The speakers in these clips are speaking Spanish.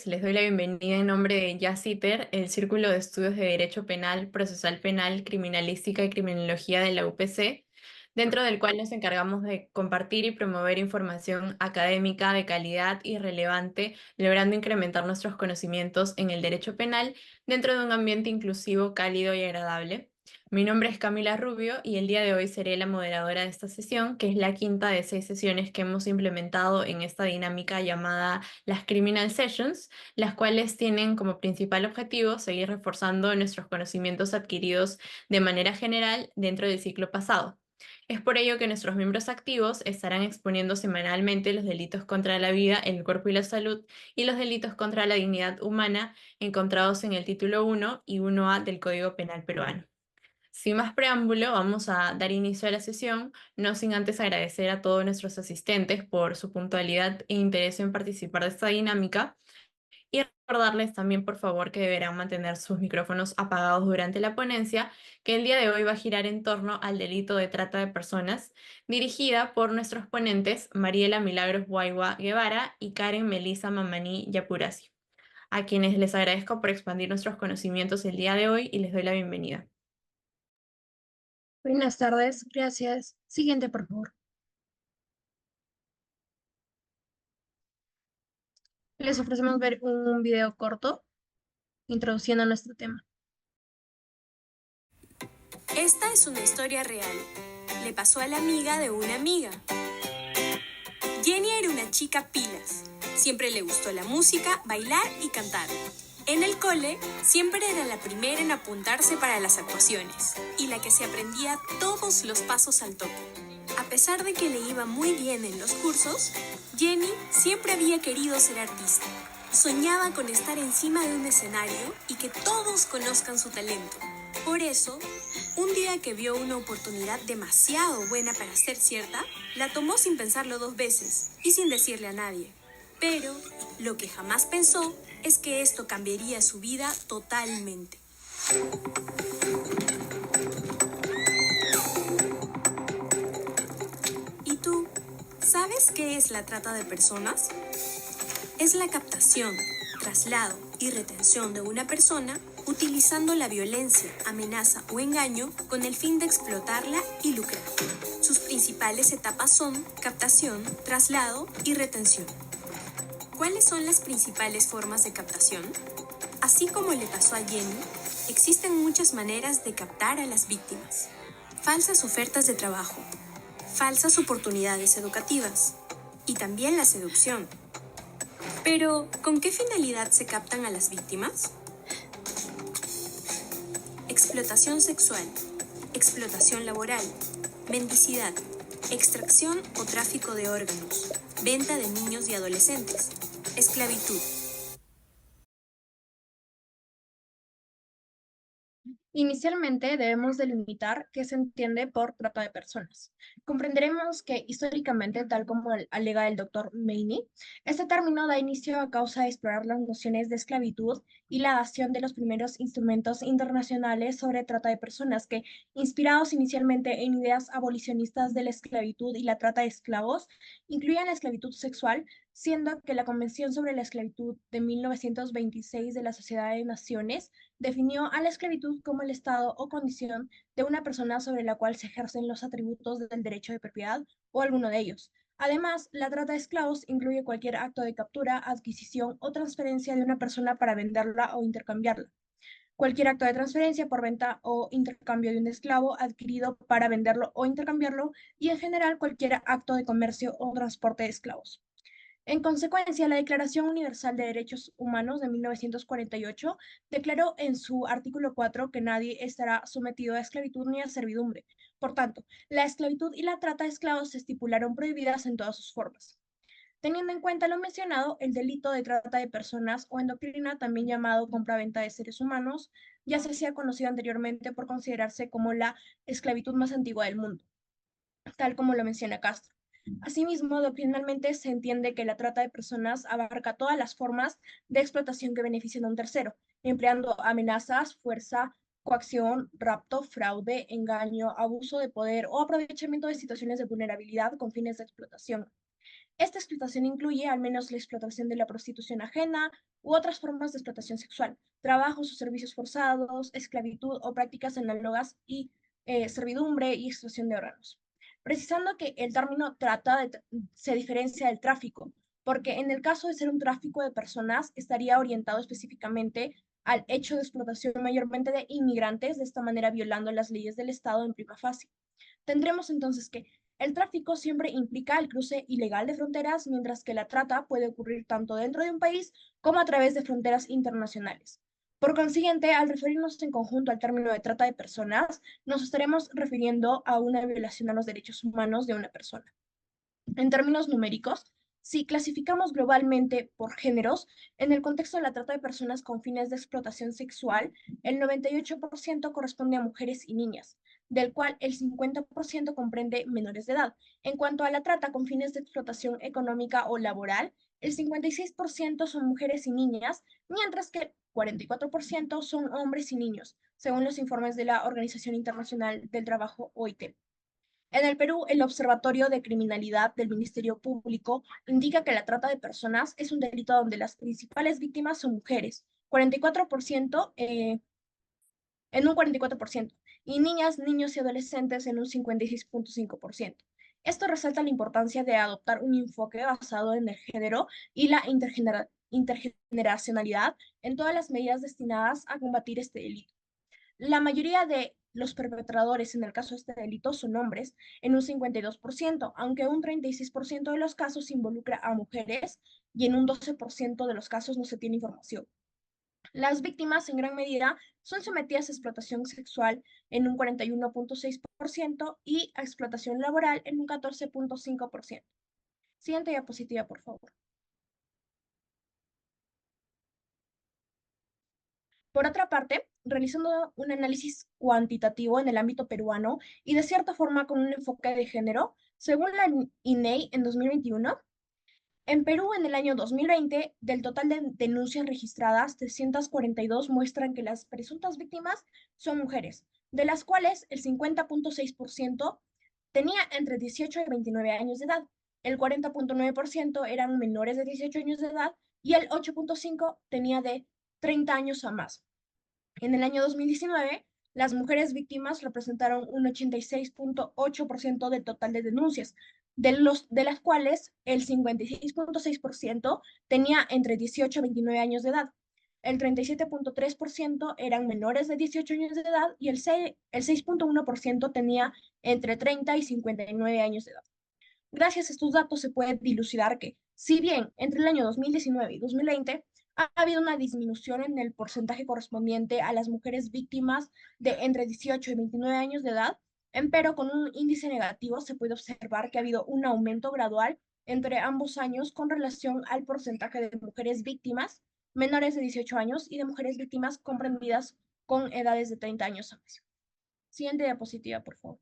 Les doy la bienvenida en nombre de JACIPER, el Círculo de Estudios de Derecho Penal, Procesal Penal, Criminalística y Criminología de la UPC, dentro del cual nos encargamos de compartir y promover información académica de calidad y relevante, logrando incrementar nuestros conocimientos en el derecho penal dentro de un ambiente inclusivo, cálido y agradable. Mi nombre es Camila Rubio y el día de hoy seré la moderadora de esta sesión, que es la quinta de 6 sesiones que hemos implementado en esta dinámica llamada las Criminal Sessions, las cuales tienen como principal objetivo seguir reforzando nuestros conocimientos adquiridos de manera general dentro del ciclo pasado. Es por ello que nuestros miembros activos estarán exponiendo semanalmente los delitos contra la vida, el cuerpo y la salud y los delitos contra la dignidad humana encontrados en el título 1 y 1A del Código Penal peruano. Sin más preámbulo, vamos a dar inicio a la sesión, no sin antes agradecer a todos nuestros asistentes por su puntualidad e interés en participar de esta dinámica y recordarles también, por favor, que deberán mantener sus micrófonos apagados durante la ponencia, que el día de hoy va a girar en torno al delito de trata de personas, dirigida por nuestros ponentes Mariela Milagros Guayua Guevara y Karen Melissa Mamani Yapurasi, a quienes les agradezco por expandir nuestros conocimientos el día de hoy y les doy la bienvenida. Buenas tardes, gracias. Siguiente, por favor. Les ofrecemos ver un video corto introduciendo nuestro tema. Esta es una historia real. Le pasó a la amiga de una amiga. Jenny era una chica pilas. Siempre le gustó la música, bailar y cantar. En el cole, siempre era la primera en apuntarse para las actuaciones y la que se aprendía todos los pasos al toque. A pesar de que le iba muy bien en los cursos, Jenny siempre había querido ser artista. Soñaba con estar encima de un escenario y que todos conozcan su talento. Por eso, un día que vio una oportunidad demasiado buena para ser cierta, la tomó sin pensarlo 2 veces y sin decirle a nadie. Pero lo que jamás pensó es que esto cambiaría su vida totalmente. ¿Y tú? ¿Sabes qué es la trata de personas? Es la captación, traslado y retención de una persona utilizando la violencia, amenaza o engaño con el fin de explotarla y lucrar. Sus principales etapas son captación, traslado y retención. ¿Cuáles son las principales formas de captación? Así como le pasó a Jenny, existen muchas maneras de captar a las víctimas. Falsas ofertas de trabajo, falsas oportunidades educativas y también la seducción. Pero, ¿con qué finalidad se captan a las víctimas? Explotación sexual, explotación laboral, mendicidad, extracción o tráfico de órganos, venta de niños y adolescentes, esclavitud. Inicialmente debemos delimitar qué se entiende por trata de personas. Comprenderemos que históricamente, tal como alega el doctor Meini, este término da inicio a causa de explorar las nociones de esclavitud y la dación de los primeros instrumentos internacionales sobre trata de personas que, inspirados inicialmente en ideas abolicionistas de la esclavitud y la trata de esclavos, incluían la esclavitud sexual, siendo que la Convención sobre la Esclavitud de 1926 de la Sociedad de Naciones definió a la esclavitud como el estado o condición de una persona sobre la cual se ejercen los atributos del derecho de propiedad o alguno de ellos. Además, la trata de esclavos incluye cualquier acto de captura, adquisición o transferencia de una persona para venderla o intercambiarla. Cualquier acto de transferencia por venta o intercambio de un esclavo adquirido para venderlo o intercambiarlo y en general cualquier acto de comercio o transporte de esclavos. En consecuencia, la Declaración Universal de Derechos Humanos de 1948 declaró en su artículo 4 que nadie estará sometido a esclavitud ni a servidumbre. Por tanto, la esclavitud y la trata de esclavos se estipularon prohibidas en todas sus formas. Teniendo en cuenta lo mencionado, el delito de trata de personas o en doctrina también llamado compraventa de seres humanos, ya se hacía conocido anteriormente por considerarse como la esclavitud más antigua del mundo, tal como lo menciona Castro. Asimismo, doctrinalmente se entiende que la trata de personas abarca todas las formas de explotación que benefician a un tercero, empleando amenazas, fuerza, coacción, rapto, fraude, engaño, abuso de poder o aprovechamiento de situaciones de vulnerabilidad con fines de explotación. Esta explotación incluye al menos la explotación de la prostitución ajena u otras formas de explotación sexual, trabajos o servicios forzados, esclavitud o prácticas análogas y servidumbre y extracción de órganos. Precisando que el término se diferencia del tráfico, porque en el caso de ser un tráfico de personas estaría orientado específicamente al hecho de explotación mayormente de inmigrantes, de esta manera violando las leyes del Estado en prima facie. Tendremos entonces que el tráfico siempre implica el cruce ilegal de fronteras, mientras que la trata puede ocurrir tanto dentro de un país como a través de fronteras internacionales. Por consiguiente, al referirnos en conjunto al término de trata de personas, nos estaremos refiriendo a una violación a los derechos humanos de una persona. En términos numéricos, si clasificamos globalmente por géneros, en el contexto de la trata de personas con fines de explotación sexual, el 98% corresponde a mujeres y niñas, del cual el 50% comprende menores de edad. En cuanto a la trata con fines de explotación económica o laboral, el 56% son mujeres y niñas, mientras que el 44% son hombres y niños, según los informes de la Organización Internacional del Trabajo, OIT. En el Perú, el Observatorio de Criminalidad del Ministerio Público indica que la trata de personas es un delito donde las principales víctimas son mujeres, 44%, en un 44%, y niñas, niños y adolescentes en un 56.5%. Esto resalta la importancia de adoptar un enfoque basado en el género y la intergeneracionalidad en todas las medidas destinadas a combatir este delito. La mayoría de los perpetradores en el caso de este delito son hombres, en un 52%, aunque un 36% de los casos involucra a mujeres y en un 12% de los casos no se tiene información. Las víctimas, en gran medida, son sometidas a explotación sexual en un 41.6% y a explotación laboral en un 14.5%. Siguiente diapositiva, por favor. Por otra parte, realizando un análisis cuantitativo en el ámbito peruano y de cierta forma con un enfoque de género, según la INEI en 2021, en Perú en el año 2020, del total de denuncias registradas, 342 muestran que las presuntas víctimas son mujeres, de las cuales el 50.6% tenía entre 18 y 29 años de edad, el 40.9% eran menores de 18 años de edad y el 8.5% tenía de 30 años o más. En el año 2019, las mujeres víctimas representaron un 86.8% del total de denuncias, de las cuales el 56.6% tenía entre 18 y 29 años de edad. El 37.3% eran menores de 18 años de edad y el 6.1% tenía entre 30 y 59 años de edad. Gracias a estos datos se puede dilucidar que, si bien entre el año 2019 y 2020 ha habido una disminución en el porcentaje correspondiente a las mujeres víctimas de entre 18 y 29 años de edad, empero con un índice negativo se puede observar que ha habido un aumento gradual entre ambos años con relación al porcentaje de mujeres víctimas menores de 18 años y de mujeres víctimas comprendidas con edades de 30 años o más. Siguiente diapositiva, por favor.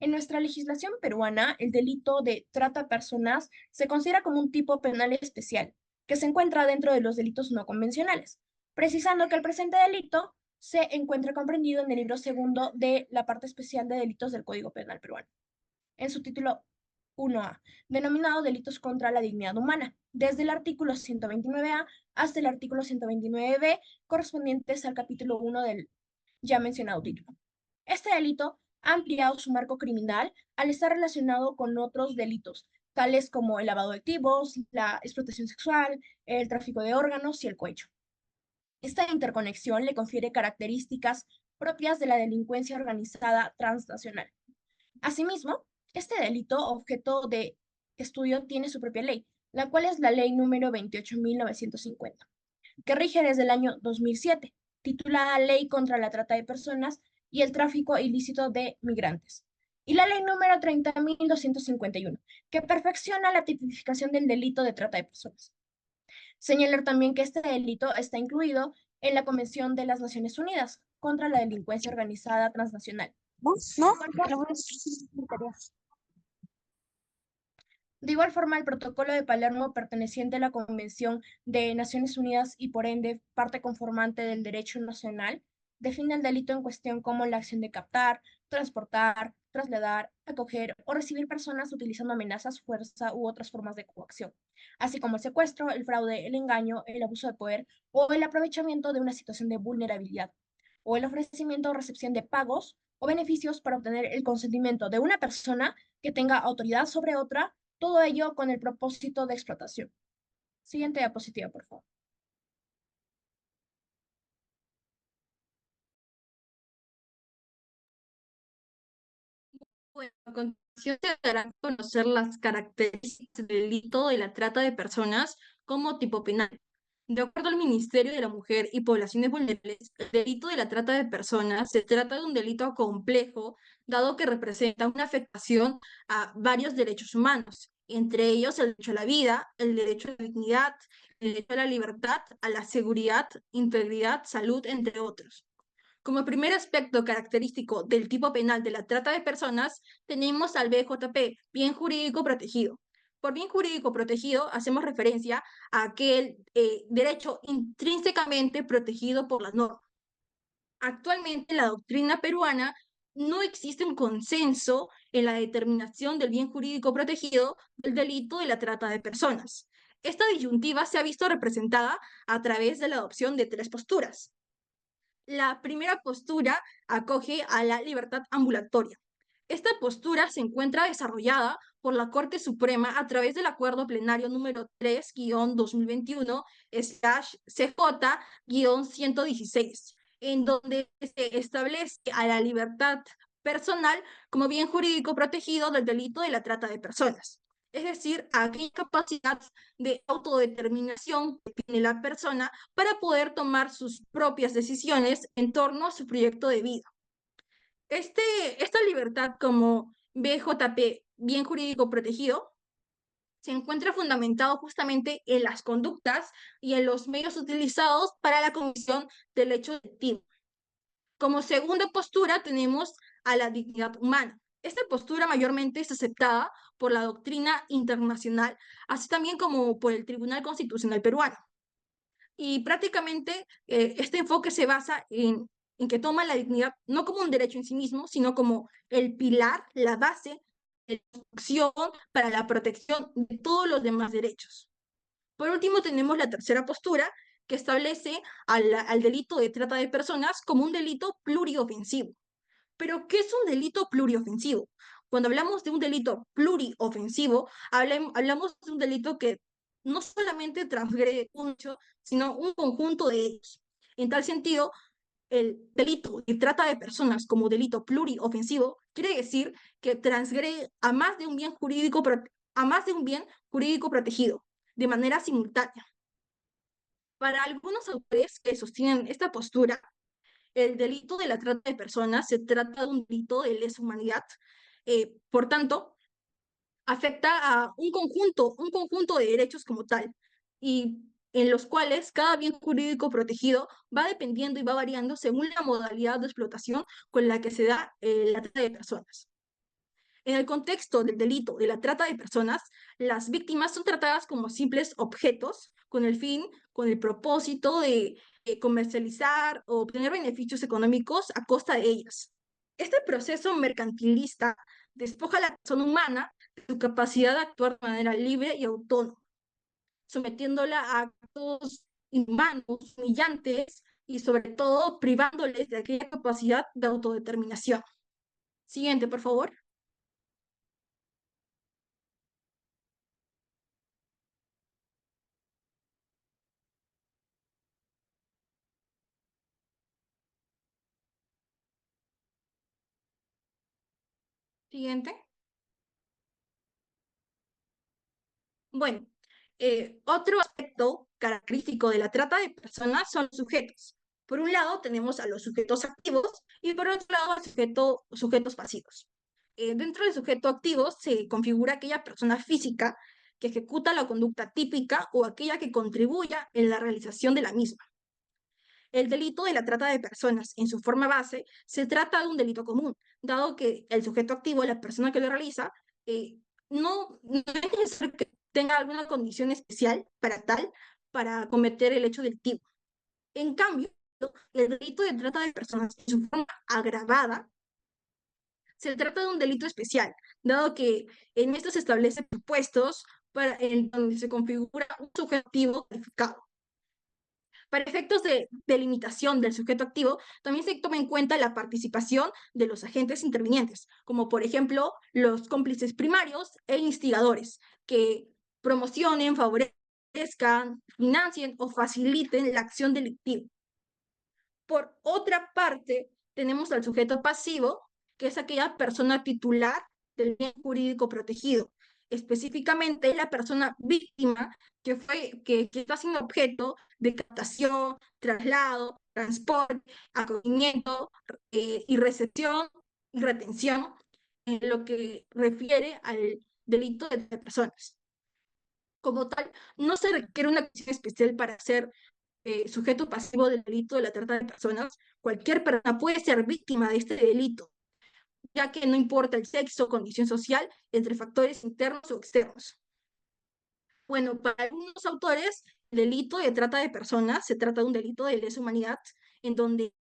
En nuestra legislación peruana, el delito de trata de personas se considera como un tipo penal especial, que se encuentra dentro de los delitos no convencionales, precisando que el presente delito se encuentra comprendido en el libro segundo de la parte especial de delitos del Código Penal peruano, en su título 1A, denominado Delitos contra la Dignidad Humana, desde el artículo 129A hasta el artículo 129B, correspondientes al capítulo 1 del ya mencionado título. Este delito ha ampliado su marco criminal al estar relacionado con otros delitos, tales como el lavado de activos, la explotación sexual, el tráfico de órganos y el cohecho. Esta interconexión le confiere características propias de la delincuencia organizada transnacional. Asimismo, este delito objeto de estudio tiene su propia ley, la cual es la ley número 28.950, que rige desde el año 2007, titulada Ley contra la Trata de Personas y el Tráfico Ilícito de Migrantes, y la ley número 30.251, que perfecciona la tipificación del delito de trata de personas. Señalar también que este delito está incluido en la Convención de las Naciones Unidas contra la Delincuencia Organizada Transnacional. No, lo voy a hacer. De igual forma, el Protocolo de Palermo, perteneciente a la Convención de Naciones Unidas y por ende parte conformante del derecho nacional, define el delito en cuestión como la acción de captar, transportar, trasladar, acoger o recibir personas utilizando amenazas, fuerza u otras formas de coacción, así como el secuestro, el fraude, el engaño, el abuso de poder o el aprovechamiento de una situación de vulnerabilidad, o el ofrecimiento o recepción de pagos o beneficios para obtener el consentimiento de una persona que tenga autoridad sobre otra, todo ello con el propósito de explotación. Siguiente diapositiva, por favor. Bueno, a continuación se darán a conocer las características del delito de la trata de personas como tipo penal. De acuerdo al Ministerio de la Mujer y Poblaciones Vulnerables, el delito de la trata de personas se trata de un delito complejo, dado que representa una afectación a varios derechos humanos, entre ellos el derecho a la vida, el derecho a la dignidad, el derecho a la libertad, a la seguridad, integridad, salud, entre otros. Como primer aspecto característico del tipo penal de la trata de personas, tenemos al BJP, bien jurídico protegido. Por bien jurídico protegido hacemos referencia a aquel derecho intrínsecamente protegido por la norma. Actualmente en la doctrina peruana no existe un consenso en la determinación del bien jurídico protegido del delito de la trata de personas. Esta disyuntiva se ha visto representada a través de la adopción de tres posturas. La primera postura acoge a la libertad ambulatoria. Esta postura se encuentra desarrollada por la Corte Suprema a través del Acuerdo Plenario número 3-2021-CJ-116, en donde se establece a la libertad personal como bien jurídico protegido del delito de la trata de personas. Es decir, aquella capacidad de autodeterminación que tiene la persona para poder tomar sus propias decisiones en torno a su proyecto de vida. Esta libertad como BJP, bien jurídico protegido, se encuentra fundamentado justamente en las conductas y en los medios utilizados para la comisión del hecho delictivo. Como segunda postura tenemos a la dignidad humana. Esta postura mayormente es aceptada por la doctrina internacional, así también como por el Tribunal Constitucional peruano. Y prácticamente este enfoque se basa en que toma la dignidad no como un derecho en sí mismo, sino como el pilar, la base de la construcción para la protección de todos los demás derechos. Por último, tenemos la tercera postura, que establece al delito de trata de personas como un delito pluriofensivo. Pero, ¿qué es un delito pluriofensivo? Cuando hablamos de un delito pluriofensivo, hablamos de un delito que no solamente transgrede un hecho, sino un conjunto de ellos. En tal sentido, el delito de trata de personas como delito pluriofensivo quiere decir que transgrede a más de un bien jurídico, a más de un bien jurídico protegido, de manera simultánea. Para algunos autores que sostienen esta postura, el delito de la trata de personas se trata de un delito de lesa humanidad. Por tanto, afecta a un conjunto de derechos como tal, y en los cuales cada bien jurídico protegido va dependiendo y va variando según la modalidad de explotación con la que se da la trata de personas. En el contexto del delito de la trata de personas, las víctimas son tratadas como simples objetos con el propósito de comercializar o obtener beneficios económicos a costa de ellas. Este proceso mercantilista despoja a la persona humana de su capacidad de actuar de manera libre y autónoma, sometiéndola a actos inhumanos, humillantes y sobre todo privándoles de aquella capacidad de autodeterminación. Siguiente, por favor. Siguiente. Bueno, otro aspecto característico de la trata de personas son los sujetos. Por un lado tenemos a los sujetos activos y por otro lado a los sujetos pasivos. Dentro del sujeto activo se configura aquella persona física que ejecuta la conducta típica o aquella que contribuya en la realización de la misma. El delito de la trata de personas en su forma base se trata de un delito común, dado que el sujeto activo, la persona que lo realiza, no es necesario que tenga alguna condición especial para cometer el hecho delictivo. En cambio, el delito de trata de personas en su forma agravada se trata de un delito especial, dado que en esto se establecen supuestos en donde se configura un sujeto activo calificado. Para efectos de delimitación del sujeto activo, también se toma en cuenta la participación de los agentes intervinientes, como por ejemplo los cómplices primarios e instigadores, que promocionen, favorezcan, financien o faciliten la acción delictiva. Por otra parte, tenemos al sujeto pasivo, que es aquella persona titular del bien jurídico protegido, específicamente la persona víctima que está siendo objeto de captación, traslado, transporte, acogimiento y recepción y retención en lo que refiere al delito de personas. Como tal, no se requiere una acción especial para ser sujeto pasivo del delito de la trata de personas. Cualquier persona puede ser víctima de este delito, ya que no importa el sexo o condición social entre factores internos o externos. Bueno, para algunos autores, el delito de trata de personas se trata de un delito de lesa humanidad, en donde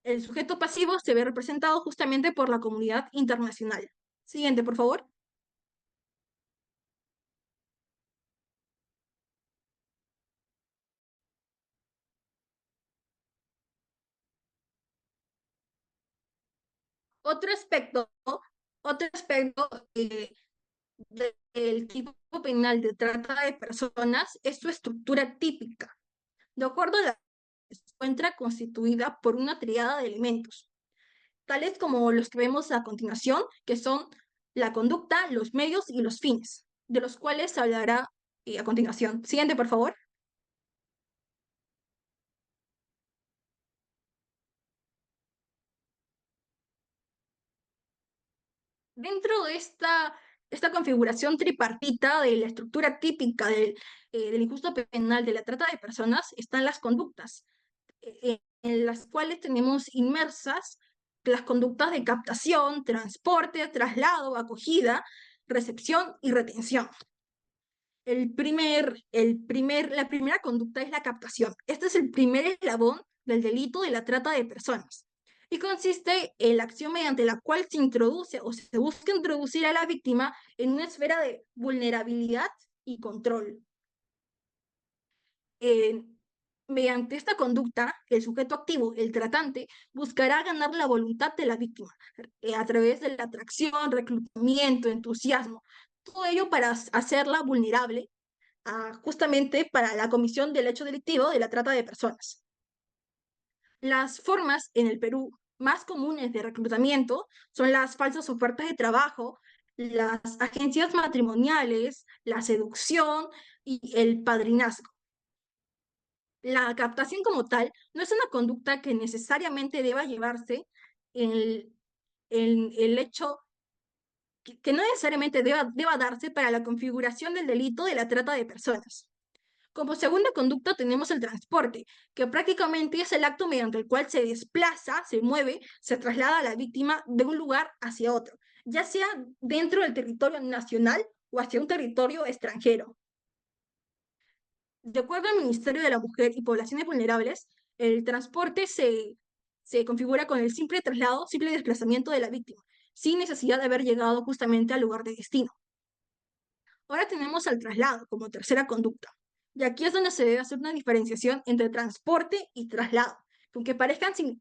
el sujeto pasivo se ve representado justamente por la comunidad internacional. Siguiente, por favor. Otro aspecto, otro aspecto del tipo penal de trata de personas es su estructura típica. De acuerdo a la se encuentra constituida por una triada de elementos, tales como los que vemos a continuación, que son la conducta, los medios y los fines, de los cuales se hablará a continuación. Siguiente, por favor. Dentro de esta configuración tripartita de la estructura típica del injusto penal de la trata de personas están las conductas, en las cuales tenemos inmersas las conductas de captación, transporte, traslado, acogida, recepción y retención. La primera conducta es la captación. Este es el primer eslabón del delito de la trata de personas y consiste en la acción mediante la cual se introduce o se busca introducir a la víctima en una esfera de vulnerabilidad y control. Mediante esta conducta, el sujeto activo, el tratante, buscará ganar la voluntad de la víctima a través de la atracción, reclutamiento, entusiasmo, todo ello para hacerla vulnerable justamente para la comisión del hecho delictivo de la trata de personas. Las formas en el Perú más comunes de reclutamiento son las falsas ofertas de trabajo, las agencias matrimoniales, la seducción y el padrinazgo. La captación como tal no es una conducta que necesariamente deba llevarse en el hecho que no necesariamente deba darse para la configuración del delito de la trata de personas. Como segunda conducta tenemos el transporte, que prácticamente es el acto mediante el cual se desplaza, se mueve, se traslada a la víctima de un lugar hacia otro, ya sea dentro del territorio nacional o hacia un territorio extranjero. De acuerdo al Ministerio de la Mujer y Poblaciones Vulnerables, el transporte se configura con el simple traslado, simple desplazamiento de la víctima, sin necesidad de haber llegado justamente al lugar de destino. Ahora tenemos al traslado como tercera conducta. Y aquí es donde se debe hacer una diferenciación entre transporte y traslado, que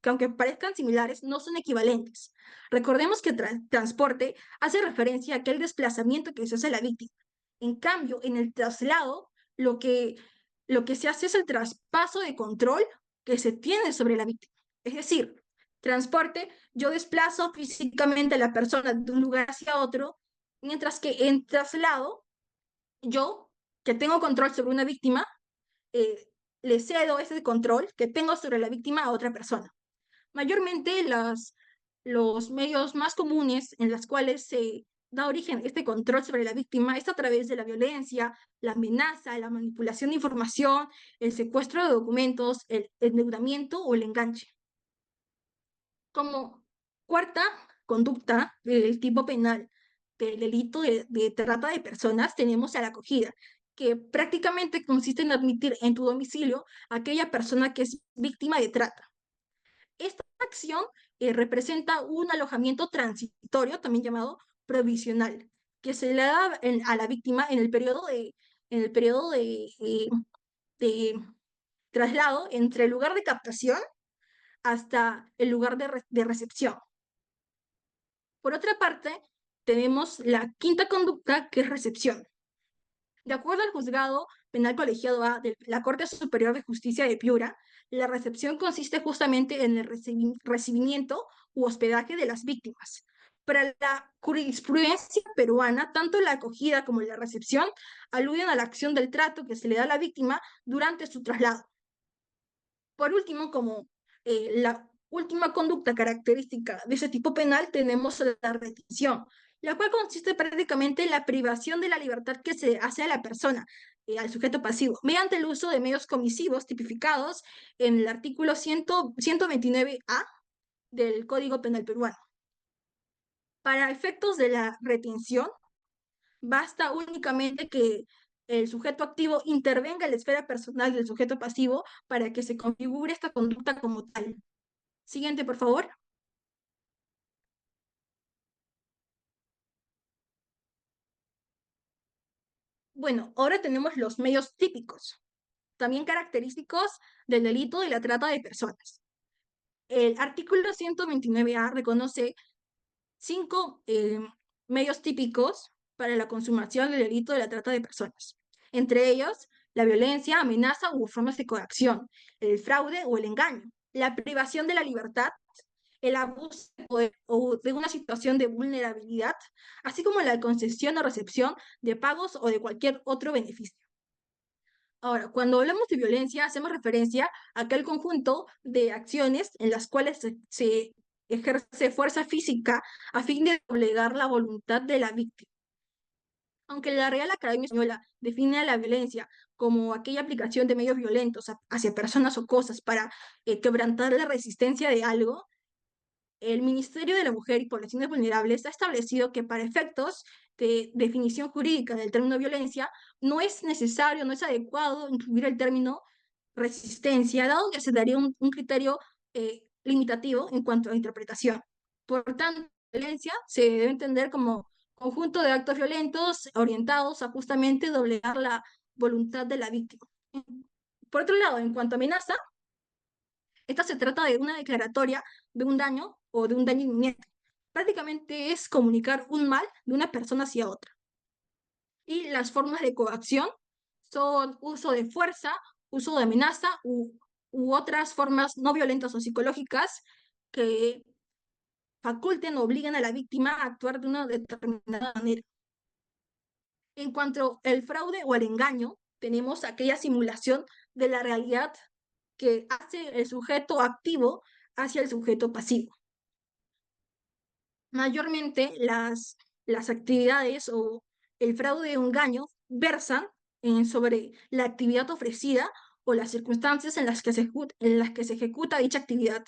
aunque parezcan similares, no son equivalentes. Recordemos que transporte hace referencia a aquel desplazamiento que se hace a la víctima. En cambio, en el traslado, lo que se hace es el traspaso de control que se tiene sobre la víctima. Es decir, transporte, yo desplazo físicamente a la persona de un lugar hacia otro, mientras que en traslado, yo, que tengo control sobre una víctima, eh, le cedo ese control que tengo sobre la víctima a otra persona. Mayormente los medios más comunes en los cuales se da origen a este control sobre la víctima es a través de la violencia, la amenaza, la manipulación de información, el secuestro de documentos, el endeudamiento o el enganche. Como cuarta conducta del tipo penal del delito de trata de personas tenemos a la acogida, que prácticamente consiste en admitir en tu domicilio a aquella persona que es víctima de trata. Esta acción representa un alojamiento transitorio, también llamado provisional, que se le da a la víctima en el periodo de traslado entre el lugar de captación hasta el lugar de recepción. Por otra parte, tenemos la quinta conducta, que es recepción. De acuerdo al Juzgado Penal Colegiado A de la Corte Superior de Justicia de Piura, la recepción consiste justamente en el recibimiento u hospedaje de las víctimas. Para la jurisprudencia peruana, tanto la acogida como la recepción aluden a la acción del trato que se le da a la víctima durante su traslado. Por último, como la última conducta característica de ese tipo penal, tenemos la retención, la cual consiste prácticamente en la privación de la libertad que se hace a la persona, al sujeto pasivo, mediante el uso de medios comisivos tipificados en el artículo 129A del Código Penal peruano. Para efectos de la retención, basta únicamente que el sujeto activo intervenga en la esfera personal del sujeto pasivo para que se configure esta conducta como tal. Siguiente, por favor. Bueno, ahora tenemos los medios típicos, también característicos del delito de la trata de personas. El artículo 129A reconoce 5 medios típicos para la consumación del delito de la trata de personas. Entre ellos, la violencia, amenaza u formas de coacción, el fraude o el engaño, la privación de la libertad, el abuso de poder o de una situación de vulnerabilidad, así como la concesión o recepción de pagos o de cualquier otro beneficio. Ahora, cuando hablamos de violencia, hacemos referencia a aquel conjunto de acciones en las cuales se ejerce fuerza física a fin de doblegar la voluntad de la víctima. Aunque la Real Academia Española define a la violencia como aquella aplicación de medios violentos hacia personas o cosas para quebrantar la resistencia de algo, el Ministerio de la Mujer y Poblaciones Vulnerables ha establecido que para efectos de definición jurídica del término violencia no es necesario, no es adecuado incluir el término resistencia, dado que se daría un criterio limitativo en cuanto a interpretación. Por tanto, violencia se debe entender como conjunto de actos violentos orientados a justamente doblegar la voluntad de la víctima. Por otro lado, en cuanto a amenaza, esta se trata de una declaratoria de un daño o de un daño inminente. Prácticamente es comunicar un mal de una persona hacia otra. Y las formas de coacción son uso de fuerza, uso de amenaza u otras formas no violentas o psicológicas que faculten o obliguen a la víctima a actuar de una determinada manera. En cuanto al fraude o al engaño, tenemos aquella simulación de la realidad que hace el sujeto activo hacia el sujeto pasivo. Mayormente las actividades o el fraude o engaño versan sobre la actividad ofrecida o las circunstancias en las que se ejecuta dicha actividad.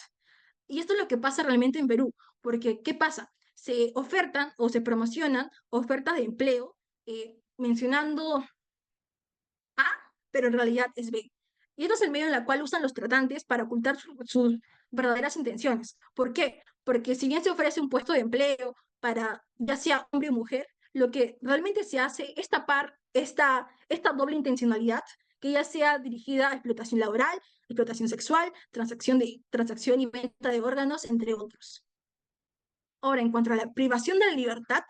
Y esto es lo que pasa realmente en Perú, porque ¿qué pasa? Se ofertan o se promocionan ofertas de empleo mencionando A, pero en realidad es B. Y esto es el medio en el cual usan los tratantes para ocultar sus verdaderas intenciones. ¿Por qué? Porque si bien se ofrece un puesto de empleo para ya sea hombre o mujer, lo que realmente se hace es tapar esta doble intencionalidad, que ya sea dirigida a explotación laboral, explotación sexual, transacción y venta de órganos, entre otros. Ahora, en cuanto a la privación de la libertad,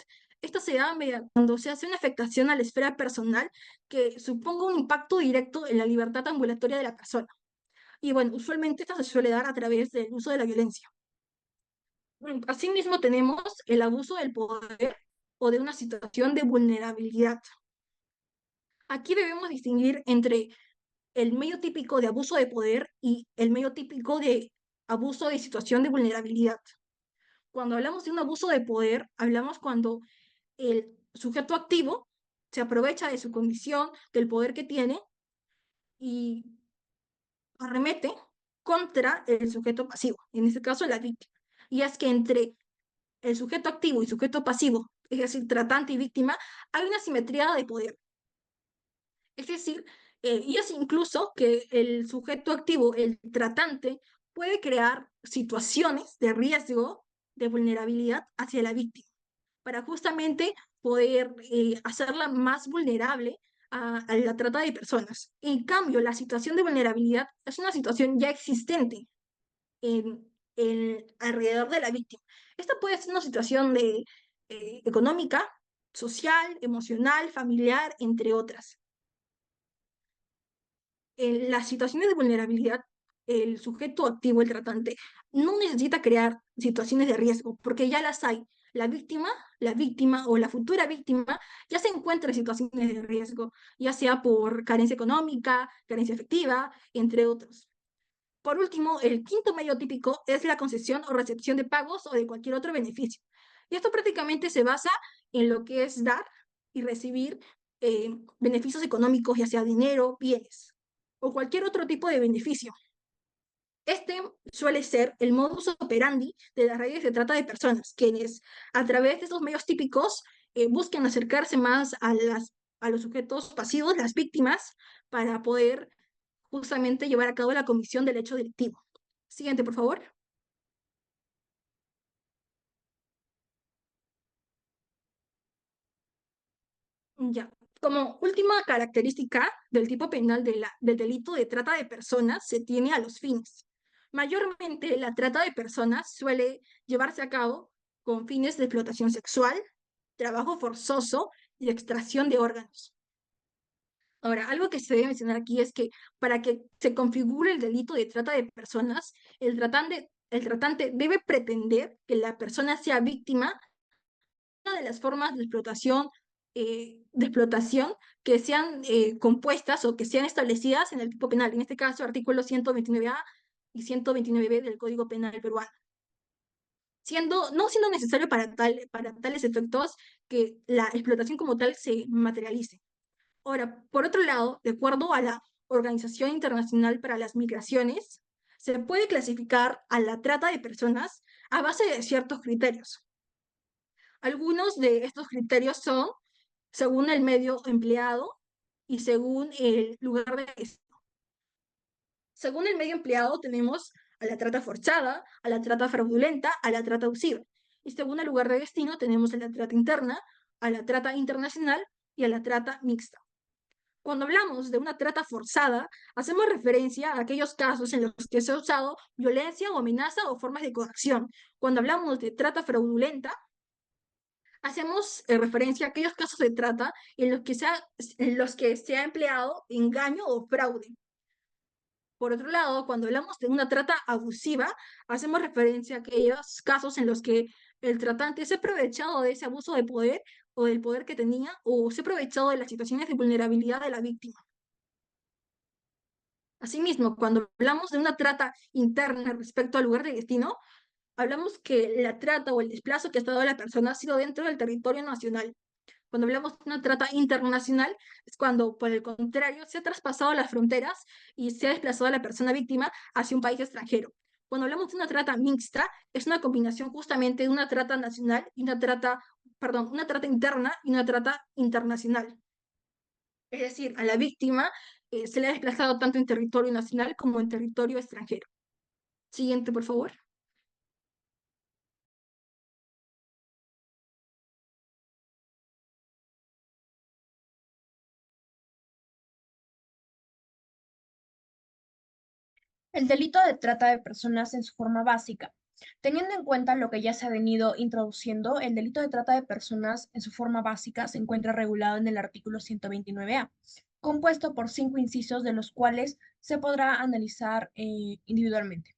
esta se da cuando se hace una afectación a la esfera personal que suponga un impacto directo en la libertad ambulatoria de la persona. Y bueno, usualmente esta se suele dar a través del uso de la violencia. Asimismo, tenemos el abuso del poder o de una situación de vulnerabilidad. Aquí debemos distinguir entre el medio típico de abuso de poder y el medio típico de abuso de situación de vulnerabilidad. Cuando hablamos de un abuso de poder, hablamos cuando el sujeto activo se aprovecha de su condición, del poder que tiene y arremete contra el sujeto pasivo, en este caso la víctima. Y es que entre el sujeto activo y sujeto pasivo es decir, tratante y víctima, hay una simetría de poder. Es decir, y es incluso que el sujeto activo, el tratante, puede crear situaciones de riesgo, de vulnerabilidad hacia la víctima, para justamente poder hacerla más vulnerable a la trata de personas. En cambio, la situación de vulnerabilidad es una situación ya existente alrededor de la víctima. Esta puede ser una situación de, económica, social, emocional, familiar, entre otras. En las situaciones de vulnerabilidad, el sujeto activo, el tratante, no necesita crear situaciones de riesgo, porque ya las hay. La víctima o la futura víctima ya se encuentra en situaciones de riesgo, ya sea por carencia económica, carencia afectiva, entre otros. Por último, el quinto medio típico es la concesión o recepción de pagos o de cualquier otro beneficio. Y esto prácticamente se basa en lo que es dar y recibir beneficios económicos, ya sea dinero, bienes o cualquier otro tipo de beneficio. Este suele ser el modus operandi de las redes de trata de personas, quienes a través de estos medios típicos buscan acercarse más a los sujetos pasivos, las víctimas, para poder justamente llevar a cabo la comisión del hecho delictivo. Siguiente, por favor. Ya. Como última característica del tipo penal del delito de trata de personas, se tiene a los fines. Mayormente, la trata de personas suele llevarse a cabo con fines de explotación sexual, trabajo forzoso y extracción de órganos. Ahora, algo que se debe mencionar aquí es que para que se configure el delito de trata de personas, el tratante debe pretender que la persona sea víctima de una de las formas de explotación que sean compuestas o que sean establecidas en el tipo penal, en este caso, artículos 129A y 129B del Código Penal peruano. No siendo necesario para tales efectos que la explotación como tal se materialice. Ahora, por otro lado, de acuerdo a la Organización Internacional para las Migraciones, se puede clasificar a la trata de personas a base de ciertos criterios. Algunos de estos criterios son según el medio empleado y según el lugar de destino. Según el medio empleado tenemos a la trata forzada, a la trata fraudulenta, a la trata abusiva. Y según el lugar de destino tenemos a la trata interna, a la trata internacional y a la trata mixta. Cuando hablamos de una trata forzada, hacemos referencia a aquellos casos en los que se ha usado violencia o amenaza o formas de coacción. Cuando hablamos de trata fraudulenta, hacemos referencia a aquellos casos de trata en los que se ha empleado engaño o fraude. Por otro lado, cuando hablamos de una trata abusiva, hacemos referencia a aquellos casos en los que el tratante se ha aprovechado de ese abuso de poder o del poder que tenía o se ha aprovechado de las situaciones de vulnerabilidad de la víctima. Asimismo, cuando hablamos de una trata interna respecto al lugar de destino, hablamos que la trata o el desplazo que ha estado la persona ha sido dentro del territorio nacional. Cuando hablamos de una trata internacional, es cuando, por el contrario, se ha traspasado las fronteras y se ha desplazado a la persona víctima hacia un país extranjero. Cuando hablamos de una trata mixta, es una combinación justamente de una trata nacional y una trata interna y una trata internacional. Es decir, a la víctima se le ha desplazado tanto en territorio nacional como en territorio extranjero. Siguiente, por favor. El delito de trata de personas en su forma básica. Teniendo en cuenta lo que ya se ha venido introduciendo, el delito de trata de personas en su forma básica se encuentra regulado en el artículo 129A, compuesto por 5 incisos de los cuales se podrá analizar individualmente.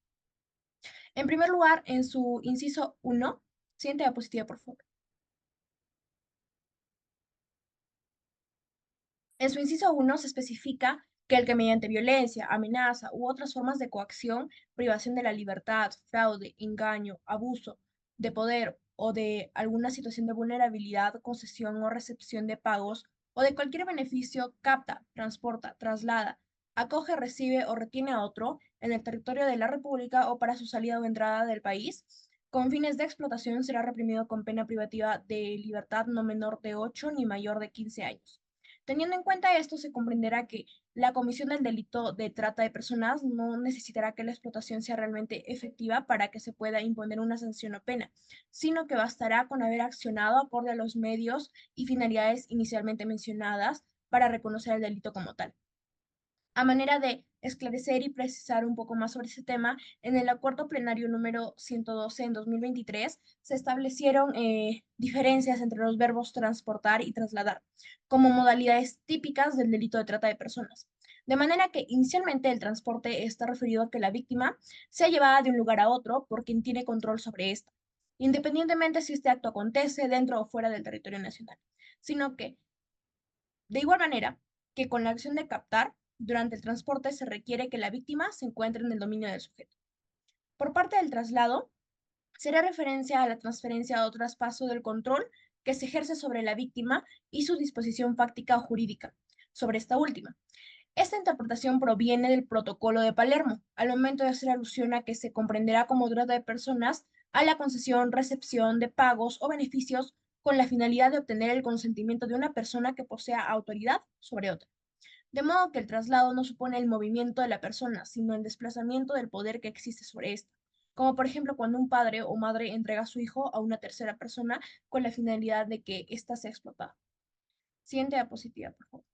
En primer lugar, en su inciso 1, siguiente diapositiva, por favor. En su inciso 1 se especifica que el que mediante violencia, amenaza u otras formas de coacción, privación de la libertad, fraude, engaño, abuso de poder o de alguna situación de vulnerabilidad, concesión o recepción de pagos o de cualquier beneficio capta, transporta, traslada, acoge, recibe o retiene a otro en el territorio de la República o para su salida o entrada del país, con fines de explotación será reprimido con pena privativa de libertad no menor de 8 ni mayor de 15 años. Teniendo en cuenta esto, se comprenderá que la comisión del delito de trata de personas no necesitará que la explotación sea realmente efectiva para que se pueda imponer una sanción o pena, sino que bastará con haber accionado acorde a los medios y finalidades inicialmente mencionadas para reconocer el delito como tal. A manera de esclarecer y precisar un poco más sobre ese tema, en el acuerdo plenario número 112 en 2023 se establecieron diferencias entre los verbos transportar y trasladar como modalidades típicas del delito de trata de personas. De manera que inicialmente el transporte está referido a que la víctima sea llevada de un lugar a otro por quien tiene control sobre esta, independientemente si este acto acontece dentro o fuera del territorio nacional, sino que de igual manera que con la acción de captar, durante el transporte se requiere que la víctima se encuentre en el dominio del sujeto. Por parte del traslado, será referencia a la transferencia o traspaso del control que se ejerce sobre la víctima y su disposición fáctica o jurídica sobre esta última. Esta interpretación proviene del Protocolo de Palermo, al momento de hacer alusión a que se comprenderá como trata de personas a la concesión, recepción de pagos o beneficios con la finalidad de obtener el consentimiento de una persona que posea autoridad sobre otra. De modo que el traslado no supone el movimiento de la persona, sino el desplazamiento del poder que existe sobre ésta, como por ejemplo cuando un padre o madre entrega a su hijo a una tercera persona con la finalidad de que ésta sea explotada. Siguiente diapositiva, por favor.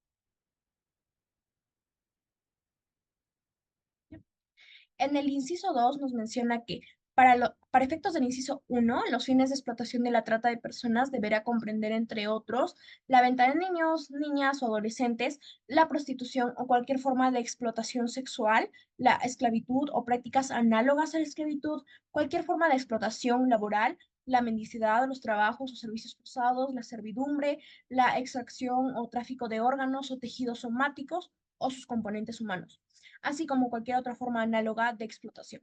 En el inciso 2 nos menciona que para efectos del inciso 1, los fines de explotación de la trata de personas deberá comprender, entre otros, la venta de niños, niñas o adolescentes, la prostitución o cualquier forma de explotación sexual, la esclavitud o prácticas análogas a la esclavitud, cualquier forma de explotación laboral, la mendicidad, los trabajos o servicios forzados, la servidumbre, la extracción o tráfico de órganos o tejidos somáticos o sus componentes humanos, así como cualquier otra forma análoga de explotación.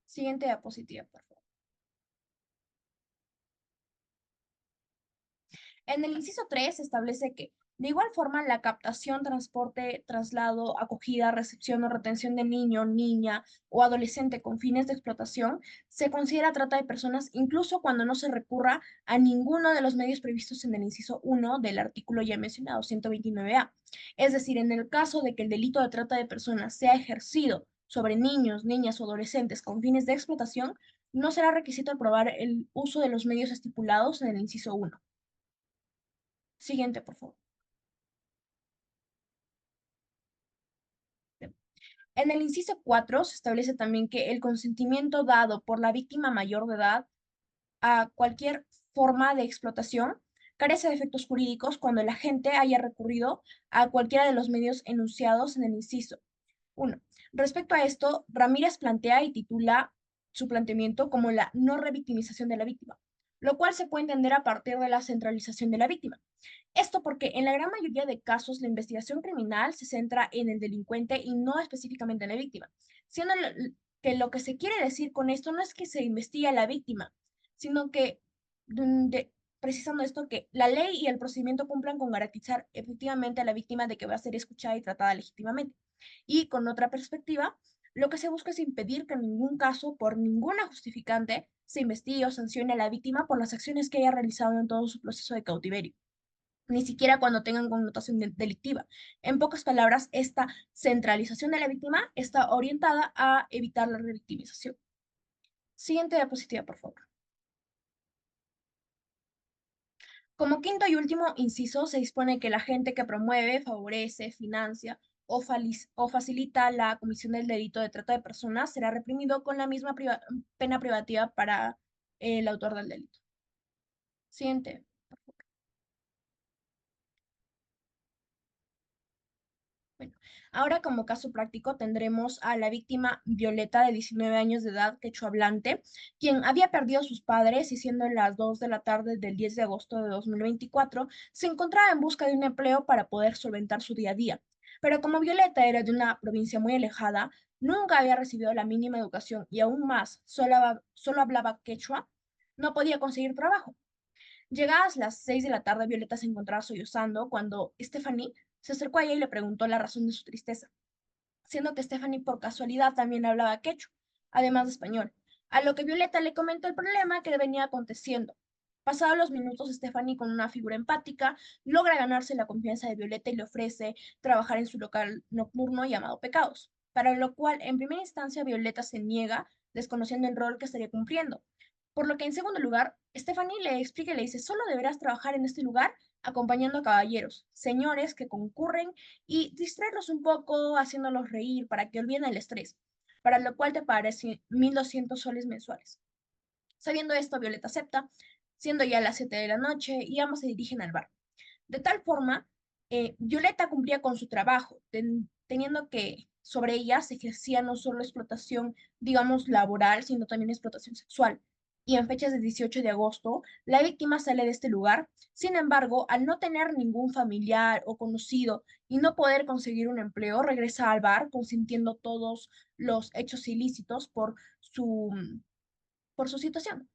Siguiente diapositiva, por favor. En el inciso 3 se establece que, de igual forma, la captación, transporte, traslado, acogida, recepción o retención de niño, niña o adolescente con fines de explotación se considera trata de personas incluso cuando no se recurra a ninguno de los medios previstos en el inciso 1 del artículo ya mencionado, 129A. Es decir, en el caso de que el delito de trata de personas sea ejercido sobre niños, niñas o adolescentes con fines de explotación, no será requisito aprobar el uso de los medios estipulados en el inciso 1. Siguiente, por favor. En el inciso 4 se establece también que el consentimiento dado por la víctima mayor de edad a cualquier forma de explotación carece de efectos jurídicos cuando el agente haya recurrido a cualquiera de los medios enunciados en el inciso 1. Respecto a esto, Ramírez plantea y titula su planteamiento como la no revictimización de la víctima, lo cual se puede entender a partir de la centralización de la víctima. Esto porque en la gran mayoría de casos la investigación criminal se centra en el delincuente y no específicamente en la víctima, siendo que lo que se quiere decir con esto no es que se investigue a la víctima, sino que, precisando esto, que la ley y el procedimiento cumplan con garantizar efectivamente a la víctima de que va a ser escuchada y tratada legítimamente. Y con otra perspectiva, lo que se busca es impedir que en ningún caso, por ninguna justificante, se investigue o sancione a la víctima por las acciones que haya realizado en todo su proceso de cautiverio, ni siquiera cuando tengan connotación delictiva. En pocas palabras, esta centralización de la víctima está orientada a evitar la revictimización. Siguiente diapositiva, por favor. Como quinto y último inciso, se dispone que el agente que promueve, favorece, financia o facilita la comisión del delito de trata de personas será reprimido con la misma pena privativa para el autor del delito. Siguiente. Bueno, ahora como caso práctico tendremos a la víctima Violeta, de 19 años de edad, quechohablante, quien había perdido a sus padres y siendo las 2 de la tarde del 10 de agosto de 2024, se encontraba en busca de un empleo para poder solventar su día a día. Pero como Violeta era de una provincia muy alejada, nunca había recibido la mínima educación y aún más solo hablaba quechua, no podía conseguir trabajo. Llegadas las 6 de la tarde, Violeta se encontraba sollozando cuando Stephanie se acercó a ella y le preguntó la razón de su tristeza, siendo que Stephanie por casualidad también hablaba quechua, además de español. a lo que Violeta le comentó el problema que le venía aconteciendo. Pasados los minutos, Stephanie, con una figura empática, logra ganarse la confianza de Violeta y le ofrece trabajar en su local nocturno llamado Pecados, para lo cual en primera instancia Violeta se niega, desconociendo el rol que estaría cumpliendo. Por lo que en segundo lugar, Stephanie le explica y le dice, solo deberás trabajar en este lugar acompañando a caballeros, señores que concurren y distraerlos un poco, haciéndolos reír para que olviden el estrés, para lo cual te parece 1.200 soles mensuales. Sabiendo esto, Violeta acepta, siendo ya las 7 de la noche y ambos se dirigen al bar. De tal forma, Violeta cumplía con su trabajo, teniendo que sobre ella se ejercía no solo explotación, digamos, laboral, sino también explotación sexual. Y en fechas de 18 de agosto, la víctima sale de este lugar. Sin embargo, al no tener ningún familiar o conocido y no poder conseguir un empleo, regresa al bar consintiendo todos los hechos ilícitos por su situación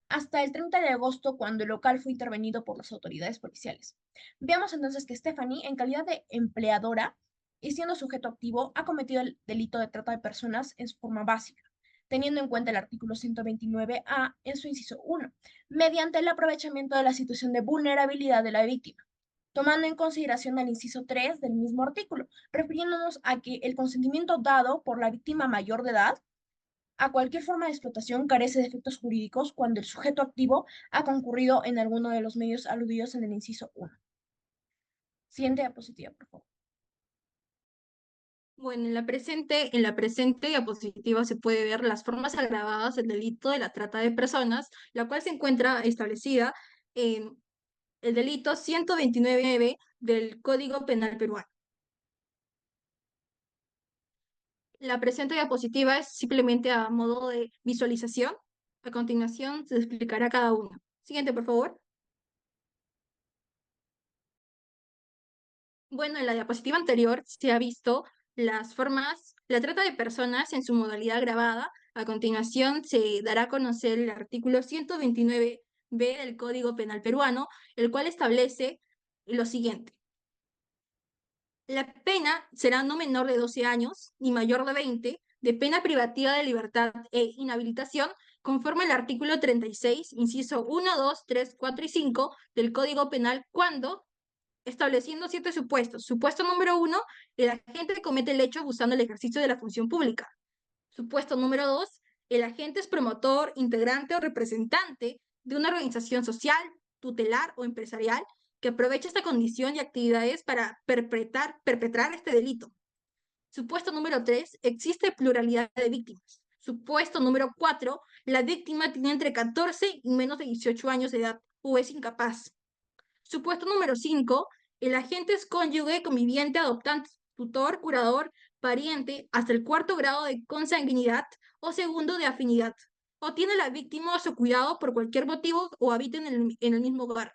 hasta el 30 de agosto, cuando el local fue intervenido por las autoridades policiales. Veamos entonces que Stephanie, en calidad de empleadora y siendo sujeto activo, ha cometido el delito de trata de personas en su forma básica, teniendo en cuenta el artículo 129A en su inciso 1, mediante el aprovechamiento de la situación de vulnerabilidad de la víctima, tomando en consideración el inciso 3 del mismo artículo, refiriéndonos a que el consentimiento dado por la víctima mayor de edad a cualquier forma de explotación carece de efectos jurídicos cuando el sujeto activo ha concurrido en alguno de los medios aludidos en el inciso 1. Siguiente diapositiva, por favor. Bueno, en la presente diapositiva se puede ver las formas agravadas del delito de la trata de personas, la cual se encuentra establecida en el delito 129 del Código Penal peruano. La presente diapositiva es simplemente a modo de visualización. A continuación se explicará cada uno. Siguiente, por favor. Bueno, en la diapositiva anterior se ha visto las formas, la trata de personas en su modalidad agravada. A continuación se dará a conocer el artículo 129B del Código Penal peruano, el cual establece lo siguiente. La pena será no menor de 12 años ni mayor de 20, de pena privativa de libertad e inhabilitación, conforme al artículo 36, inciso 1, 2, 3, 4 y 5 del Código Penal, cuando estableciendo 7 supuestos. Supuesto número 1, el agente comete el hecho abusando del ejercicio de la función pública. Supuesto número 2, el agente es promotor, integrante o representante de una organización social, tutelar o empresarial que aprovecha esta condición y actividades para perpetrar este delito. Supuesto número 3, existe pluralidad de víctimas. Supuesto número 4, la víctima tiene entre 14 y menos de 18 años de edad o es incapaz. Supuesto número 5, el agente es cónyuge, conviviente, adoptante, tutor, curador, pariente, hasta el 4º grado de consanguinidad o segundo de afinidad, o tiene la víctima a su cuidado por cualquier motivo o habita en el mismo hogar.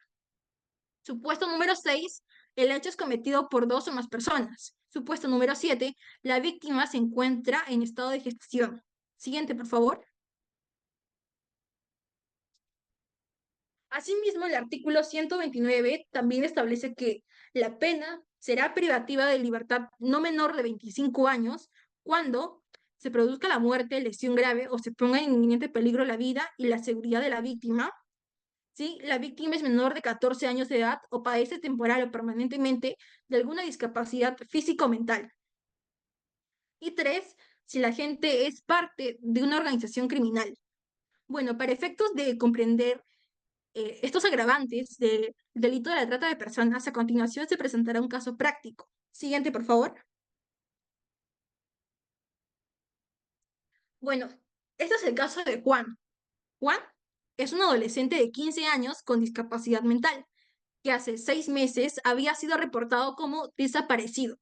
Supuesto número 6, el hecho es cometido por 2 o más personas. Supuesto número 7, la víctima se encuentra en estado de gestación. Siguiente, por favor. Asimismo, el artículo 129 también establece que la pena será privativa de libertad no menor de 25 años cuando se produzca la muerte, lesión grave o se ponga en inminente peligro la vida y la seguridad de la víctima. ¿Sí? La víctima es menor de 14 años de edad o padece temporal o permanentemente de alguna discapacidad física o mental. Y 3, si la gente es parte de una organización criminal. Bueno, para efectos de comprender estos agravantes del delito de la trata de personas, a continuación se presentará un caso práctico. Siguiente, por favor. Bueno, este es el caso de Juan. Juan es un adolescente de 15 años con discapacidad mental, que hace 6 meses había sido reportado como desaparecido.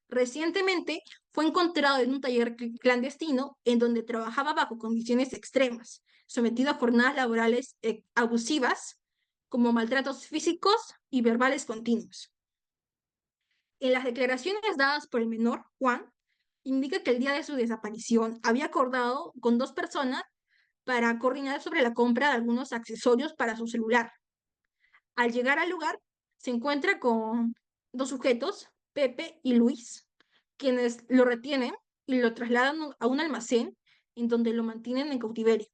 Recientemente fue encontrado en un taller clandestino en donde trabajaba bajo condiciones extremas, sometido a jornadas laborales abusivas, como maltratos físicos y verbales continuos. En las declaraciones dadas por el menor, Juan, indica que el día de su desaparición había acordado con 2 personas para coordinar sobre la compra de algunos accesorios para su celular. Al llegar al lugar, se encuentra con 2 sujetos, Pepe y Luis, quienes lo retienen y lo trasladan a un almacén en donde lo mantienen en cautiverio.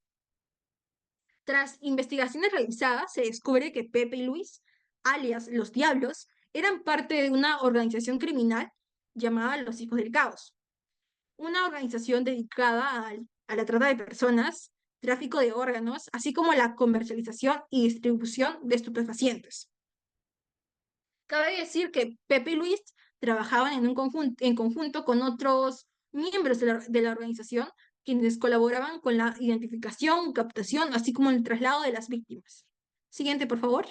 Tras investigaciones realizadas, se descubre que Pepe y Luis, alias Los Diablos, eran parte de una organización criminal llamada Los Hijos del Caos, una organización dedicada a la trata de personas, tráfico de órganos, así como la comercialización y distribución de estupefacientes. Cabe decir que Pepe y Luis trabajaban en conjunto con otros miembros de la organización, quienes colaboraban con la identificación, captación, así como el traslado de las víctimas. Siguiente, por favor.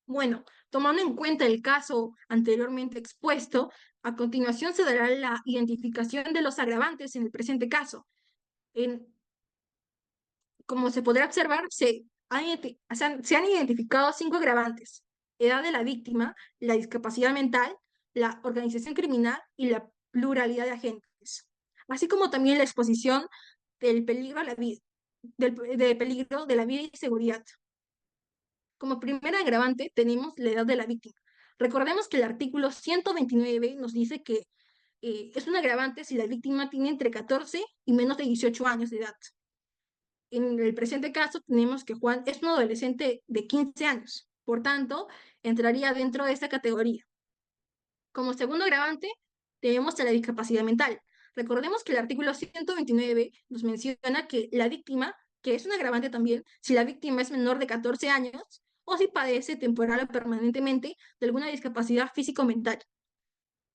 Bueno, tomando en cuenta el caso anteriormente expuesto, a continuación se dará la identificación de los agravantes en el presente caso. Como se podrá observar, se han identificado 5 agravantes: edad de la víctima, la discapacidad mental, la organización criminal y la pluralidad de agentes, así como también la exposición del peligro a la vida, del peligro de la vida y seguridad. Como primer agravante tenemos la edad de la víctima. Recordemos que el artículo 129 nos dice que es un agravante si la víctima tiene entre 14 y menos de 18 años de edad. En el presente caso tenemos que Juan es un adolescente de 15 años, por tanto, entraría dentro de esta categoría. Como segundo agravante, tenemos a la discapacidad mental. Recordemos que el artículo 129 nos menciona que la víctima, que es un agravante también, si la víctima es menor de 14 años o si padece temporal o permanentemente de alguna discapacidad físico-mental.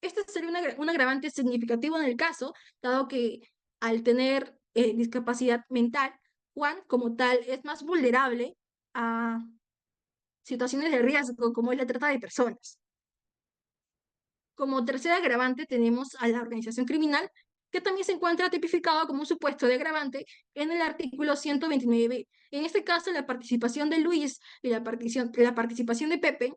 Este sería un agravante significativo en el caso, dado que al tener discapacidad mental, Juan como tal es más vulnerable a situaciones de riesgo como es la trata de personas. Como tercer agravante tenemos a la organización criminal, que también se encuentra tipificado como un supuesto de agravante en el artículo 129b. En este caso, la participación de Luis y la participación de Pepe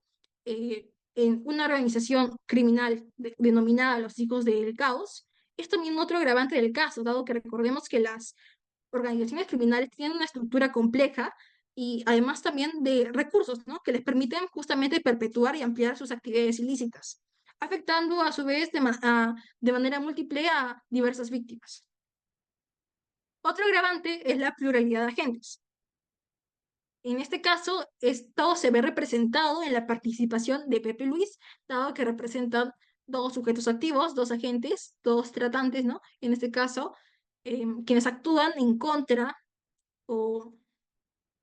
en una organización criminal denominada Los Hijos del Caos es también otro agravante del caso, dado que recordemos que las organizaciones criminales tienen una estructura compleja y además también de recursos, ¿no?, que les permiten justamente perpetuar y ampliar sus actividades ilícitas, afectando a su vez de manera múltiple a diversas víctimas. Otro agravante es la pluralidad de agentes. En este caso, esto se ve representado en la participación de Pepe Luis, dado que representan dos sujetos activos, dos agentes, dos tratantes, ¿no? En este caso, quienes actúan en contra o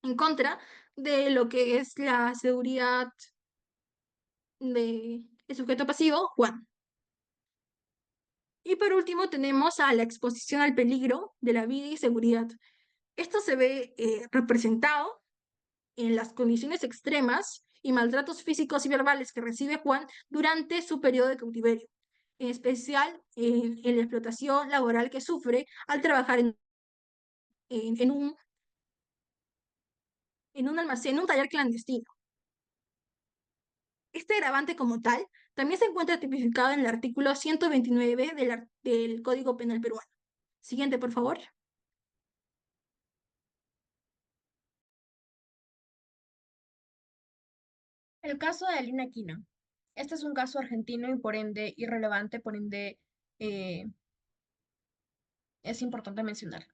en contra de lo que es la seguridad del sujeto pasivo, Juan. Y por último tenemos a la exposición al peligro de la vida y seguridad. Esto se ve representado en las condiciones extremas y maltratos físicos y verbales que recibe Juan durante su periodo de cautiverio, en especial en la explotación laboral que sufre al trabajar en un almacén, en un taller clandestino. Este agravante como tal también se encuentra tipificado en el artículo 129 del Código Penal peruano. Siguiente, por favor. El caso de Alina Quina. Este es un caso argentino y por ende irrelevante, por ende eh, es importante mencionar.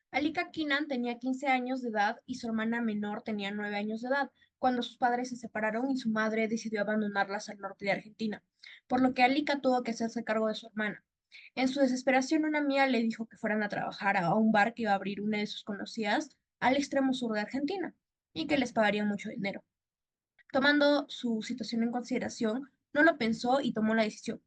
Alika Kinan tenía 15 años de edad y su hermana menor tenía 9 años de edad cuando sus padres se separaron y su madre decidió abandonarlas al norte de Argentina, por lo que Alika tuvo que hacerse cargo de su hermana. En su desesperación, una amiga le dijo que fueran a trabajar a un bar que iba a abrir una de sus conocidas al extremo sur de Argentina y que les pagarían mucho dinero. Tomando su situación en consideración, no lo pensó y tomó la decisión.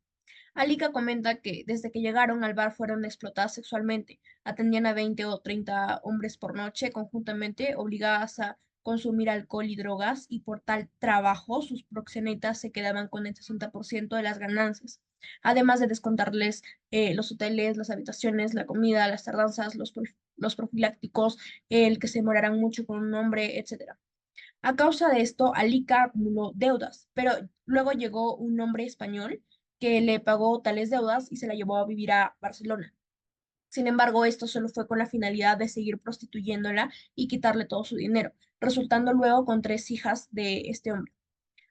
Alika comenta que desde que llegaron al bar fueron explotadas sexualmente, atendían a 20 o 30 hombres por noche conjuntamente, obligadas a consumir alcohol y drogas, y por tal trabajo sus proxenetas se quedaban con el 60% de las ganancias, además de descontarles los hoteles, las habitaciones, la comida, las tardanzas, los profilácticos, el que se demoraran mucho con un hombre, etcétera. A causa de esto, Alika acumuló deudas, pero luego llegó un hombre español que le pagó tales deudas y se la llevó a vivir a Barcelona. Sin embargo, esto solo fue con la finalidad de seguir prostituyéndola y quitarle todo su dinero, resultando luego con 3 hijas de este hombre.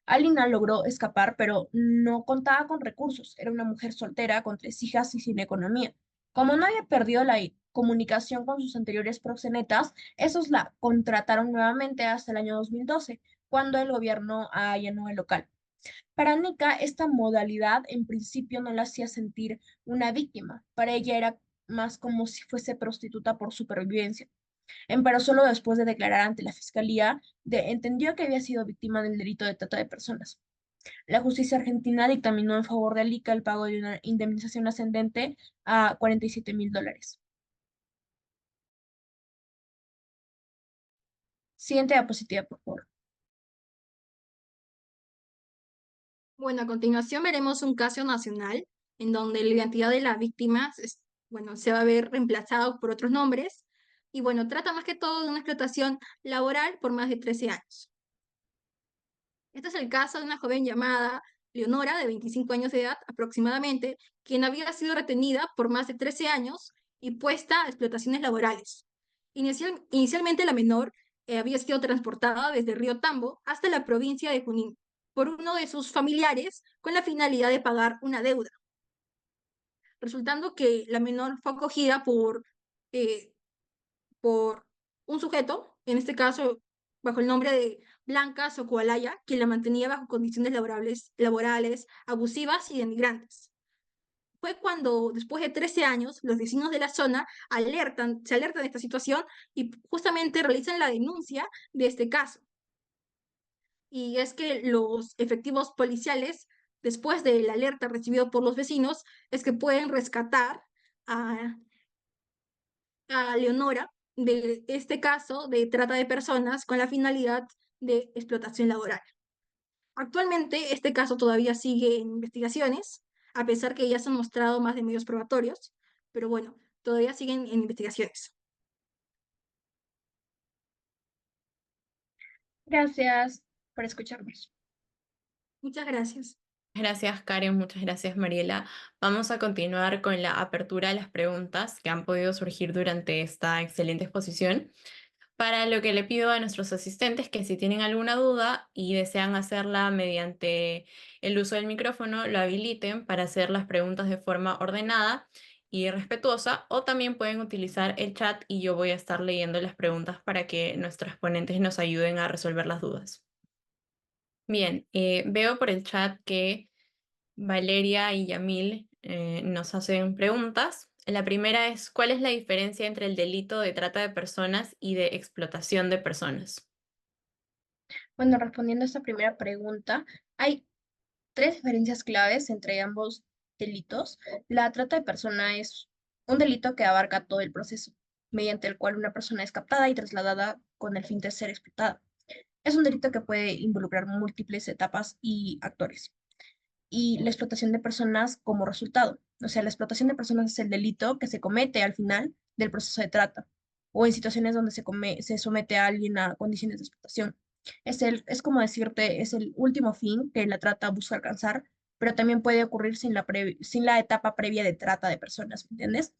Alina logró escapar, pero no contaba con recursos. Era una mujer soltera con 3 hijas y sin economía. Como no había perdido la comunicación con sus anteriores proxenetas, esos la contrataron nuevamente hasta el año 2012, cuando el gobierno allanó el local. Para Nika, esta modalidad en principio no la hacía sentir una víctima. Para ella era más como si fuese prostituta por supervivencia. Pero solo después de declarar ante la fiscalía, entendió que había sido víctima del delito de trata de personas. La justicia argentina dictaminó en favor de Alica el pago de una indemnización ascendente a $47.000. Siguiente diapositiva, por favor. Bueno, a continuación veremos un caso nacional en donde la identidad de la víctima, bueno, se va a ver reemplazado por otros nombres y bueno, trata más que todo de una explotación laboral por más de 13 años. Este es el caso de una joven llamada Leonora, de 25 años de edad aproximadamente, quien había sido retenida por más de 13 años y puesta a explotaciones laborales. Inicialmente la menor había sido transportada desde Río Tambo hasta la provincia de Junín por uno de sus familiares con la finalidad de pagar una deuda, resultando que la menor fue acogida eh, por un sujeto, en este caso bajo el nombre de Blanca Socualaya, quien la mantenía bajo condiciones laborales abusivas y denigrantes. Fue cuando, después de 13 años, los vecinos de la zona se alertan de esta situación y justamente realizan la denuncia de este caso. Y es que los efectivos policiales, después de la alerta recibida por los vecinos, es que pueden rescatar a, a Leonora de este caso de trata de personas con la finalidad de explotación laboral. Actualmente este caso todavía sigue en investigaciones, a pesar que ya se han mostrado más de medios probatorios, pero bueno, todavía siguen en investigaciones. Gracias por escucharnos. Muchas gracias. Gracias, Karen. Muchas gracias, Mariela. Vamos a continuar con la apertura de las preguntas que han podido surgir durante esta excelente exposición. Para lo que le pido a nuestros asistentes que si tienen alguna duda y desean hacerla mediante el uso del micrófono, lo habiliten para hacer las preguntas de forma ordenada y respetuosa, o también pueden utilizar el chat y yo voy a estar leyendo las preguntas para que nuestros ponentes nos ayuden a resolver las dudas. Bien, veo por el chat que Valeria y Yamil nos hacen preguntas. La primera es, ¿cuál es la diferencia entre el delito de trata de personas y de explotación de personas? Bueno, respondiendo a esta primera pregunta, hay 3 diferencias claves entre ambos delitos. La trata de persona es un delito que abarca todo el proceso, mediante el cual una persona es captada y trasladada con el fin de ser explotada. Es un delito que puede involucrar múltiples etapas y actores. Y la explotación de personas como resultado. O sea, la explotación de personas es el delito que se comete al final del proceso de trata o en situaciones donde se somete a alguien a condiciones de explotación. Es como decirte, es el último fin que la trata busca alcanzar, pero también puede ocurrir sin la etapa previa de trata de personas, ¿me entiendes?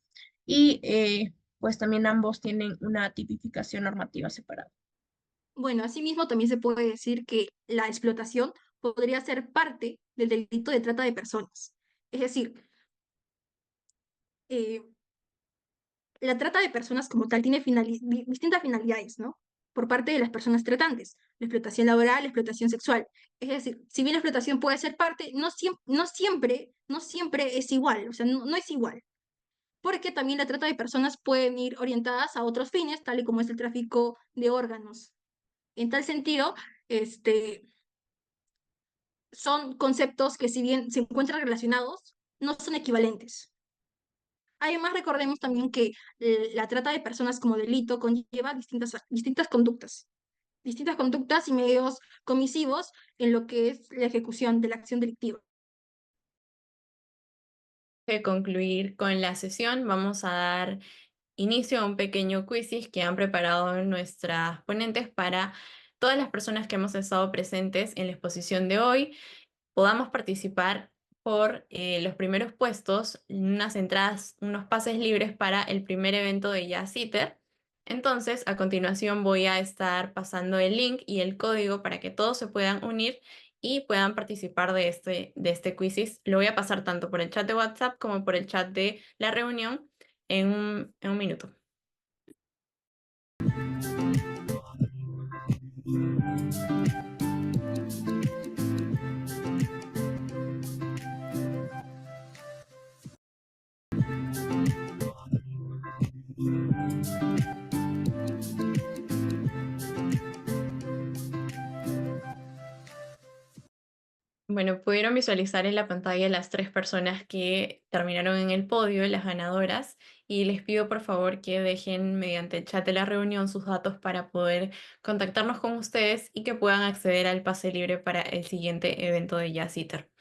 Y pues también ambos tienen una tipificación normativa separada. Bueno, asimismo también se puede decir que la explotación podría ser parte del delito de trata de personas. Es decir, eh, la trata de personas como tal tiene distintas finalidades, ¿no? Por parte de las personas tratantes, la explotación laboral, la explotación sexual. Es decir, si bien la explotación puede ser parte, no siempre es igual, o sea, no es igual. Porque también la trata de personas pueden ir orientadas a otros fines, tal y como es el tráfico de órganos. En tal sentido, este, son conceptos que si bien se encuentran relacionados, no son equivalentes. Además, recordemos también que la trata de personas como delito conlleva distintas conductas y medios comisivos en lo que es la ejecución de la acción delictiva. De concluir con la sesión, vamos a dar inicio a un pequeño quiz que han preparado nuestras ponentes para todas las personas que hemos estado presentes en la exposición de hoy. Podamos participar por los primeros puestos, unas entradas, unos pases libres para el primer evento de Jazz Sitter. Entonces, a continuación voy a estar pasando el link y el código para que todos se puedan unir y puedan participar de este quizzes. Lo voy a pasar tanto por el chat de WhatsApp como por el chat de la reunión en un minuto. Bueno, pudieron visualizar en la pantalla las 3 personas que terminaron en el podio, las ganadoras, y les pido por favor que dejen mediante el chat de la reunión sus datos para poder contactarnos con ustedes y que puedan acceder al pase libre para el siguiente evento de Jazziter.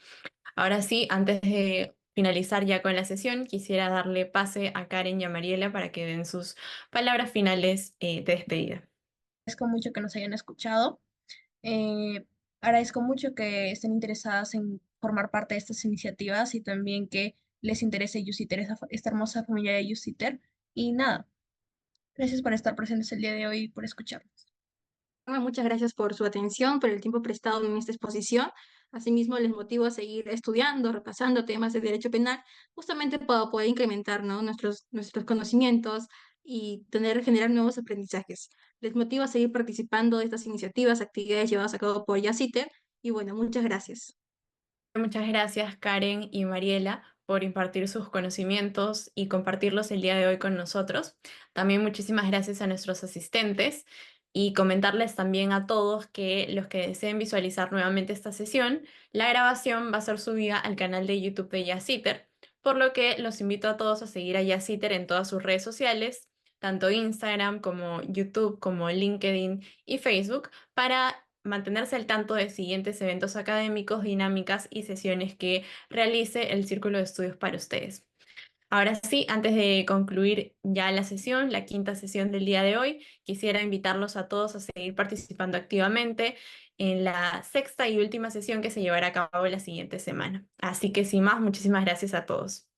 Ahora sí, antes de finalizar ya con la sesión, quisiera darle pase a Karen y a Mariela para que den sus palabras finales de despedida. Agradezco mucho que nos hayan escuchado. Eh, Agradezco mucho que estén interesadas en formar parte de estas iniciativas y también que les interese YouSeater, esta hermosa familia de YouSeater. Y nada, gracias por estar presentes el día de hoy y por escucharnos. Muchas gracias por su atención, por el tiempo prestado en esta exposición. Asimismo, les motivo a seguir estudiando, repasando temas de derecho penal, justamente para poder incrementar, ¿no?, nuestros conocimientos y generar nuevos aprendizajes. Les motivo a seguir participando de estas iniciativas, actividades llevadas a cabo por Yaciter. Y bueno, muchas gracias. Muchas gracias, Karen y Mariela, por impartir sus conocimientos y compartirlos el día de hoy con nosotros. También muchísimas gracias a nuestros asistentes y comentarles también a todos que los que deseen visualizar nuevamente esta sesión, la grabación va a ser subida al canal de YouTube de Yaciter, por lo que los invito a todos a seguir a Yaciter en todas sus redes sociales, tanto Instagram como YouTube, como LinkedIn y Facebook, para mantenerse al tanto de siguientes eventos académicos, dinámicas y sesiones que realice el Círculo de Estudios para ustedes. Ahora sí, antes de concluir ya la sesión, la quinta sesión del día de hoy, quisiera invitarlos a todos a seguir participando activamente en la sexta y última sesión que se llevará a cabo la siguiente semana. Así que sin más, muchísimas gracias a todos.